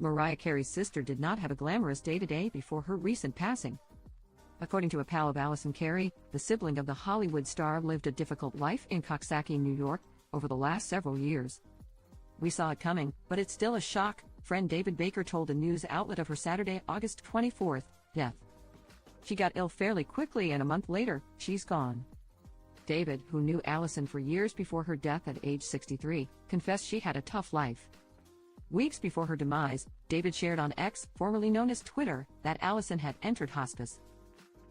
Mariah Carey's sister did not have a glamorous day-to-day before her recent passing. According to a pal of Alison Carey, the sibling of the Hollywood star lived a difficult life in Coxsackie, New York, over the last several years. "We saw it coming, but it's still a shock," friend David Baker told a news outlet of her Saturday, August 24th, death. "She got ill fairly quickly and a month later, she's gone." David, who knew Alison for years before her death at age 63, confessed she had a tough life. Weeks before her demise, David shared on X, formerly known as Twitter, that Alison had entered hospice.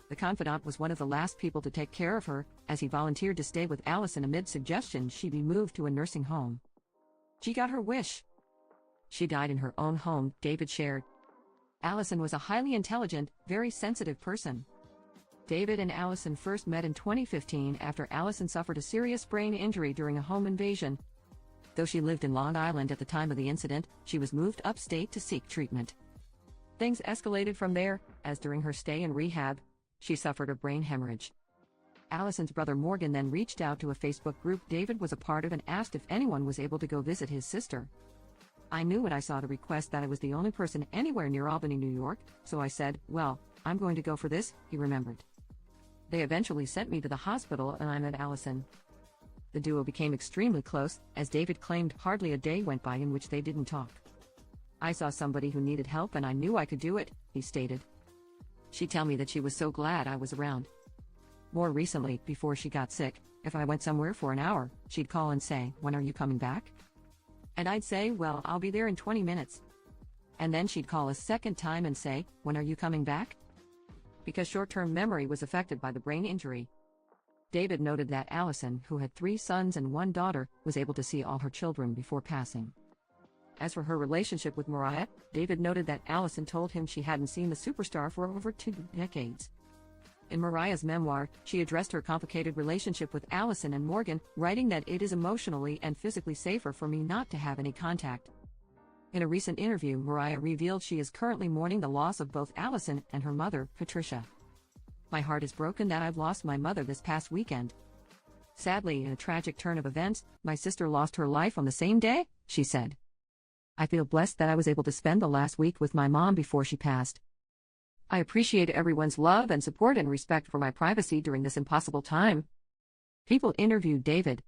The confidant was one of the last people to take care of her, as he volunteered to stay with Alison amid suggestions she be moved to a nursing home. "She got her wish. She died in her own home," David shared. Alison was a highly intelligent, very sensitive person. David and Alison first met in 2015 after Alison suffered a serious brain injury during a home invasion. Though she lived in Long Island at the time of the incident, she was moved upstate to seek treatment. Things escalated from there, as during her stay in rehab, she suffered a brain hemorrhage. Alison's brother Morgan then reached out to a Facebook group David was a part of and asked if anyone was able to go visit his sister. "I knew when I saw the request that I was the only person anywhere near Albany, New York, so I said, well, I'm going to go for this," he remembered. "They eventually sent me to the hospital and I met Alison." The duo became extremely close, as David claimed hardly a day went by in which they didn't talk. "I saw somebody who needed help and I knew I could do it," he stated. "She'd tell me that she was so glad I was around. More recently, before she got sick, if I went somewhere for an hour, she'd call and say, 'When are you coming back?' And I'd say, 'Well, I'll be there in 20 minutes. And then she'd call a second time and say, 'When are you coming back?' Because short-term memory was affected by the brain injury." David noted that Alison, who had 3 sons and 1 daughter, was able to see all her children before passing. As for her relationship with Mariah, David noted that Alison told him she hadn't seen the superstar for over 2 decades. In Mariah's memoir, she addressed her complicated relationship with Alison and Morgan, writing that "it is emotionally and physically safer for me not to have any contact." In a recent interview, Mariah revealed she is currently mourning the loss of both Alison and her mother, Patricia. "My heart is broken that I've lost my mother this past weekend. Sadly, in a tragic turn of events, my sister lost her life on the same day," she said. "I feel blessed that I was able to spend the last week with my mom before she passed. I appreciate everyone's love and support and respect for my privacy during this impossible time." People interviewed David,